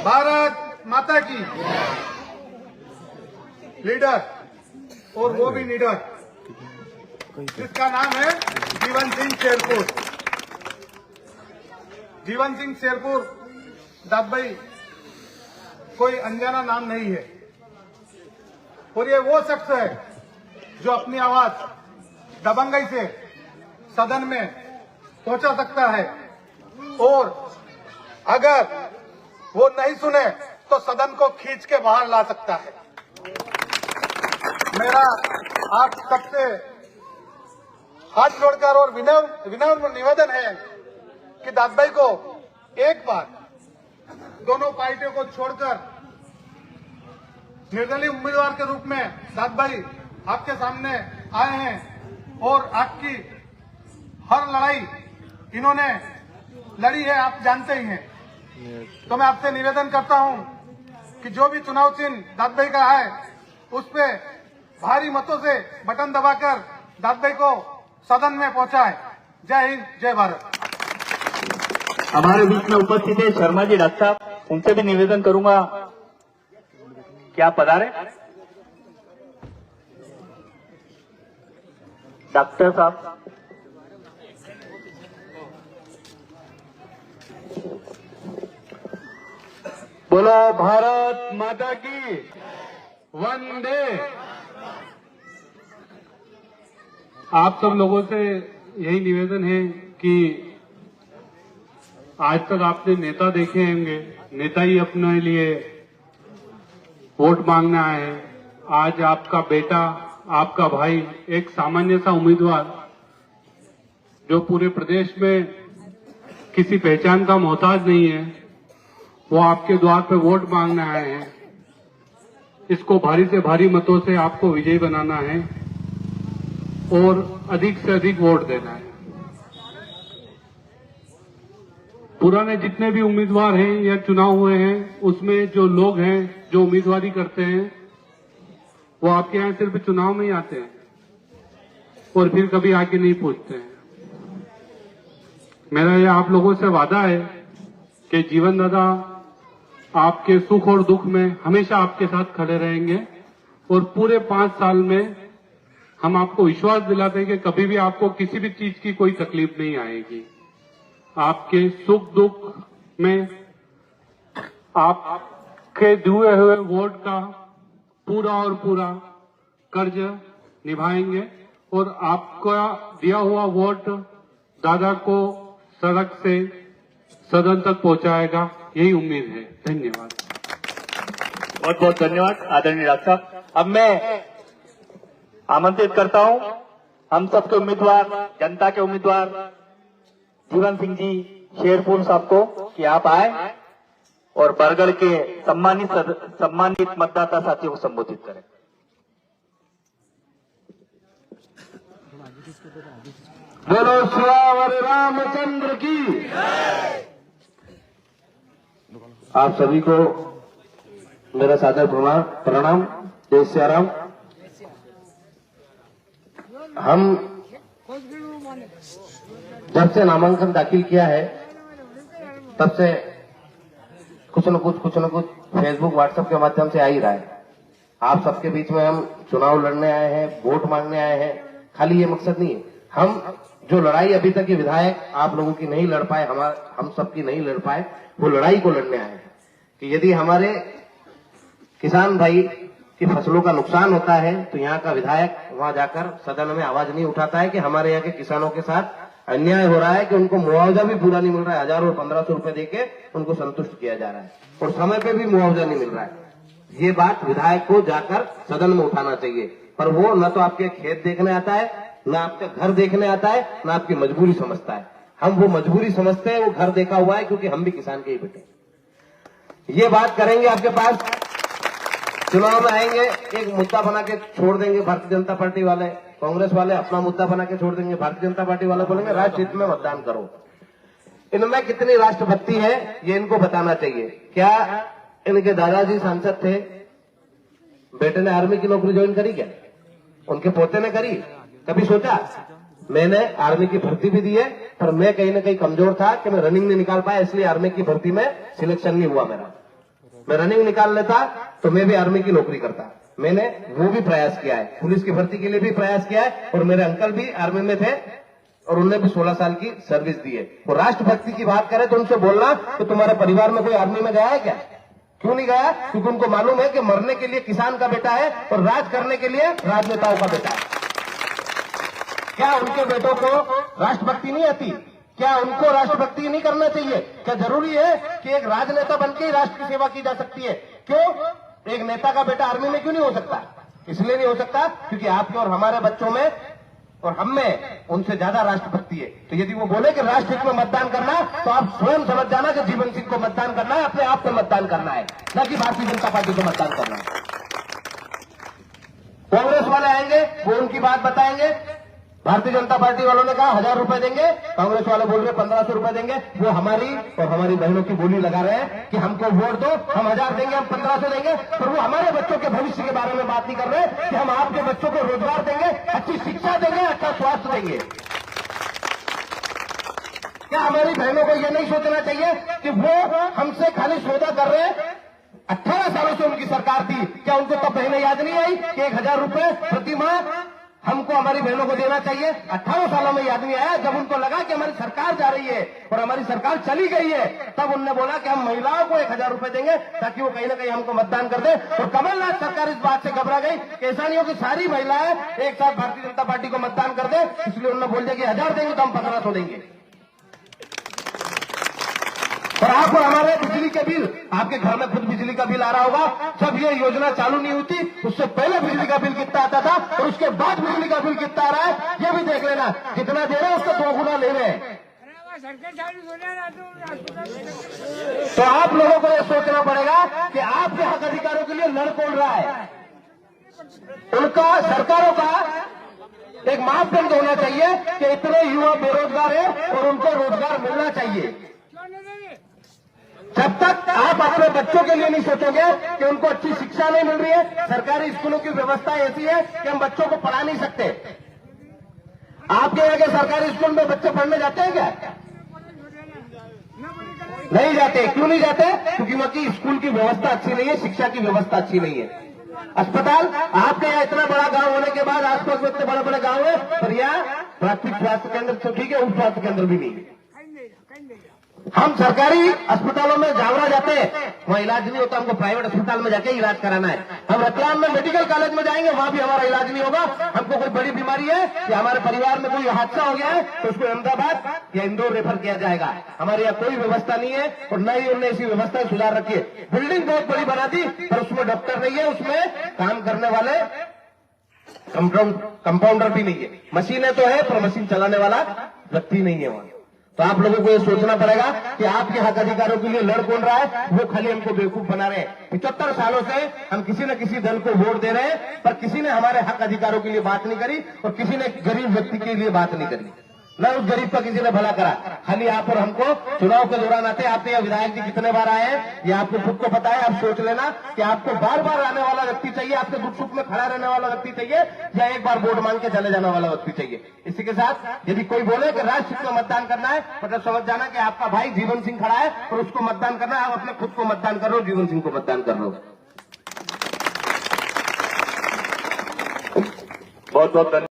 भारत माता की लीडर, और वो भी लीडर जिसका नाम है जीवन सिंह शेरपुर। जीवन सिंह शेरपुर दाद भाई कोई अनजाना नाम नहीं है, और ये वो शख्स है जो अपनी आवाज दबंगई से सदन में पहुंचा सकता है, और अगर वो नहीं सुने तो सदन को खींच के बाहर ला सकता है। मेरा आप सबसे हाथ जोड़कर और विनम्र निवेदन है कि दाद भाई को एक बार दोनों पार्टियों को छोड़कर निर्दलीय उम्मीदवार के रूप में दाद भाई आपके सामने आए हैं, और आपकी हर लड़ाई इन्होंने लड़ी है, आप जानते ही हैं। तो मैं आपसे निवेदन करता हूं कि जो भी चुनाव चिन्ह दाद भाई का है उस पे भारी मतों से बटन दबाकर दाद भाई को सदन में पहुंचाए। जय हिंद, जय भारत। हमारे बीच में उपस्थित है शर्मा जी डॉक्टर साहब, उनसे भी निवेदन करूंगा कि आप पधारे। डॉक्टर साहब, बोलो भारत माता की वंदे। आप सब लोगों से यही निवेदन है कि आज तक आपने नेता देखे होंगे, नेता ही अपने लिए वोट मांगने आए हैं। आज आपका बेटा, आपका भाई, एक सामान्य सा उम्मीदवार जो पूरे प्रदेश में किसी पहचान का मोहताज नहीं है, वो आपके द्वार पे वोट मांगने आए हैं। इसको भारी से भारी मतों से आपको विजयी बनाना है और अधिक से अधिक वोट देना है। पुराने जितने भी उम्मीदवार हैं या चुनाव हुए हैं, उसमें जो लोग हैं जो उम्मीदवारी करते हैं वो आपके यहाँ सिर्फ चुनाव में ही आते हैं और फिर कभी आगे नहीं पूछते हैं। मेरा ये आप लोगों से वादा है कि जीवन दादा आपके सुख और दुख में हमेशा आपके साथ खड़े रहेंगे, और पूरे 5 साल में हम आपको विश्वास दिलाते हैं कि कभी भी आपको किसी भी चीज की कोई तकलीफ नहीं आएगी। आपके सुख दुख में आपके दिए हुए वोट का पूरा और पूरा कर्ज निभाएंगे, और आपका दिया हुआ वोट दादा को सड़क से सदन तक पहुंचाएगा, यही उम्मीद है। धन्यवाद। बहुत बहुत धन्यवाद आदरणीय डॉक्टर साहब। अब मैं आमंत्रित करता हूं हम सबके उम्मीदवार, जनता के उम्मीदवार जीवन सिंह जी शेरपुर साहब को कि आप आए और बरगढ़ के सम्मानित मतदाता साथियों को संबोधित करें। बोलो श्यावर रामचंद्र की। आप सभी को मेरा सादर प्रणाम। जय श्री राम। हम जब से नामांकन दाखिल किया है तब से कुछ न कुछ फेसबुक व्हाट्सएप के माध्यम से आ ही रहा है। आप सबके बीच में हम चुनाव लड़ने आए हैं, वोट मांगने आए हैं। खाली ये मकसद नहीं है, हम जो लड़ाई अभी तक के विधायक आप लोगों की नहीं लड़ पाए, हम सबकी नहीं लड़ पाए, वो लड़ाई को लड़ने आए हैं कि यदि हमारे किसान भाई की फसलों का नुकसान होता है तो यहाँ का विधायक वहां जाकर सदन में आवाज नहीं उठाता है कि हमारे यहाँ के किसानों के साथ अन्याय हो रहा है, कि उनको मुआवजा भी पूरा नहीं मिल रहा है, 1000 और 1500 रुपए देके उनको संतुष्ट किया जा रहा है और समय पे भी मुआवजा नहीं मिल रहा है। ये बात विधायक को जाकर सदन में उठाना चाहिए, पर वो न तो आपके खेत देखने आता है, न आपका घर देखने आता है, न आपकी मजबूरी समझता है। हम वो मजबूरी समझते हैं, वो घर देखा हुआ है, क्योंकि हम भी किसान के ही बेटे। ये बात करेंगे आपके पास, चुनाव में आएंगे, एक मुद्दा बना के छोड़ देंगे भारतीय जनता पार्टी वाले, कांग्रेस वाले अपना मुद्दा बना के छोड़ देंगे, भारतीय जनता पार्टी वाले बोलेंगे राष्ट्रहित में मतदान करो। इनमें कितनी राष्ट्रभक्ति है ये इनको बताना चाहिए। क्या इनके दादाजी सांसद थे, बेटे ने आर्मी की नौकरी ज्वाइन करी क्या? उनके पोते ने करी? कभी सोचा? मैंने आर्मी की भर्ती भी दी है, पर मैं कहीं ना कहीं कमजोर था कि मैं रनिंग नहीं निकाल पाया, इसलिए आर्मी की भर्ती में सिलेक्शन नहीं हुआ मेरा। मैं रनिंग निकाल लेता तो मैं भी आर्मी की नौकरी करता। मैंने वो भी प्रयास किया है, पुलिस की भर्ती के लिए भी प्रयास किया है, और मेरे अंकल भी आर्मी में थे और उन्होंने भी 16 साल की सर्विस दी है। वो राष्ट्रभक्ति की बात करें तो उनसे बोलना कि तुम्हारे परिवार में कोई आर्मी में गया है क्या? क्यों नहीं गया? क्योंकि उनको मालूम है कि मरने के लिए किसान का बेटा है और राज करने के लिए राजनेताओं का बेटा है। क्या उनके बेटों को राष्ट्रभक्ति नहीं आती? क्या उनको राष्ट्रभक्ति नहीं करना चाहिए? क्या जरूरी है कि एक राजनेता बनकर ही राष्ट्र की सेवा की जा सकती है? क्यों एक नेता का बेटा आर्मी में क्यों नहीं हो सकता? इसलिए नहीं हो सकता क्योंकि आपके और हमारे बच्चों में और हम में उनसे ज्यादा राष्ट्रभक्ति है। तो यदि वो बोले कि राष्ट्र हित में मतदान करना, तो आप स्वयं समझ जाना कि जीवन सिंह को मतदान करना है, अपने आप को मतदान करना है, न कि भारतीय जनता पार्टी को मतदान करना है। कांग्रेस वाले आएंगे, वो उनकी बात बताएंगे। भारतीय जनता पार्टी वालों ने कहा 1000 रुपए देंगे, कांग्रेस वाले बोल रहे 1500 रुपए देंगे। वो हमारी और हमारी बहनों की बोली लगा रहे हैं कि हमको वोट दो, हम 1000 देंगे, हम 1500 देंगे, पर वो हमारे बच्चों के भविष्य के बारे में बात नहीं कर रहे कि हम आपके बच्चों को रोजगार देंगे, अच्छी शिक्षा देंगे, अच्छा स्वास्थ्य देंगे। क्या हमारी बहनों को यह नहीं सोचना चाहिए कि वो हमसे खाली सौदा कर रहे हैं? 18 सालों से उनकी सरकार थी, क्या उनको तब पहले याद नहीं आई कि 1000 रुपए प्रति माह हमको हमारी बहनों को देना चाहिए? 18 सालों में याद नहीं आया? जब उनको लगा कि हमारी सरकार जा रही है और हमारी सरकार चली गई है, तब उन्होंने बोला कि हम महिलाओं को 1000 रुपए देंगे ताकि वो कहीं ना कहीं हमको मतदान कर दे। और कमलनाथ सरकार इस बात से घबरा गई कि ऐसा नहीं हो कि सारी महिलाएं एक साथ भारतीय जनता पार्टी को मतदान कर दे, इसलिए उन्होंने बोल दिया कि 1000 देंगे तो हम 1500 देंगे। और आपको हमारे बिजली के बिल, आपके घर में खुद बिजली का बिल आ रहा होगा, जब ये योजना चालू नहीं होती उससे पहले बिजली का बिल कितना आता था और उसके बाद बिजली का बिल कितना आ रहा है, ये भी देख लेना। जितना दे रहे हैं उससे 2 गुना ले रहे हैं। तो आप लोगों को यह सोचना पड़ेगा कि आपके हक अधिकारों के लिए लड़ कौन रहा है। उनका सरकारों का एक मापदंड होना चाहिए कि इतने युवा बेरोजगार हैं और उनको रोजगार मिलना चाहिए। जब तक आप अपने बच्चों के लिए नहीं सोचोगे कि उनको अच्छी शिक्षा नहीं मिल रही है, सरकारी स्कूलों की व्यवस्था ऐसी है कि हम बच्चों को पढ़ा नहीं सकते। आपके यहाँ के सरकारी स्कूल में बच्चे पढ़ने जाते हैं क्या? नहीं जाते। क्यों नहीं जाते? क्योंकि वहां की स्कूल की व्यवस्था अच्छी नहीं है, शिक्षा की व्यवस्था अच्छी नहीं है। अस्पताल, आपके यहाँ इतना बड़ा गांव होने के बाद आसपास में इतने बड़े बड़े गांव है, पर यहाँ प्राथमिक स्वास्थ्य केंद्र तो ठीक है, उप स्वास्थ्य केंद्र भी नहीं है। हम सरकारी अस्पतालों में जावरा जाते हैं, वहाँ इलाज नहीं होता, हमको प्राइवेट अस्पताल में जाके इलाज कराना है। हम रतलाम में मेडिकल कॉलेज में जाएंगे, वहाँ भी हमारा इलाज नहीं होगा। हमको कोई बड़ी बीमारी है कि हमारे परिवार में कोई हादसा हो गया है तो उसको अहमदाबाद या इंदौर रेफर किया जाएगा। हमारे यहाँ कोई व्यवस्था नहीं है और न ही उन्होंने ऐसी व्यवस्था सुधार रखी है। बिल्डिंग बहुत बड़ी बना दी पर उसमें डॉक्टर नहीं है, उसमें काम करने वाले कंपाउंडर भी नहीं है। मशीनें तो है पर मशीन चलाने वाला व्यक्ति नहीं है वहां। तो आप लोगों को ये सोचना पड़ेगा कि आपके हक अधिकारों के लिए लड़ कौन रहा है। वो खाली हमको बेवकूफ बना रहे हैं। 75 सालों से हम किसी न किसी दल को वोट दे रहे हैं, पर किसी ने हमारे हक अधिकारों के लिए बात नहीं करी और किसी ने गरीब व्यक्ति के लिए बात नहीं करी, न उस गरीब का किसी ने भला करा। खाली आप और हमको चुनाव के दौरान आते हैं। आपके यहाँ विधायक जी कितने बार आए हैं ये आपको खुद को पता है। आप सोच लेना कि आपको बार बार आने वाला व्यक्ति चाहिए, आपके दुख सुख में खड़ा रहने वाला व्यक्ति चाहिए, या एक बार वोट मांग के चले जाने वाला व्यक्ति चाहिए। इसी के साथ यदि कोई बोले कि राष्ट्र हित में मतदान करना है, मतलब समझ जाना कि आपका भाई जीवन सिंह खड़ा है और उसको मतदान करना है। आप अपने खुद को मतदान कर रहे हो, जीवन सिंह को मतदान कर रहे हो। बहुत बहुत धन्यवाद।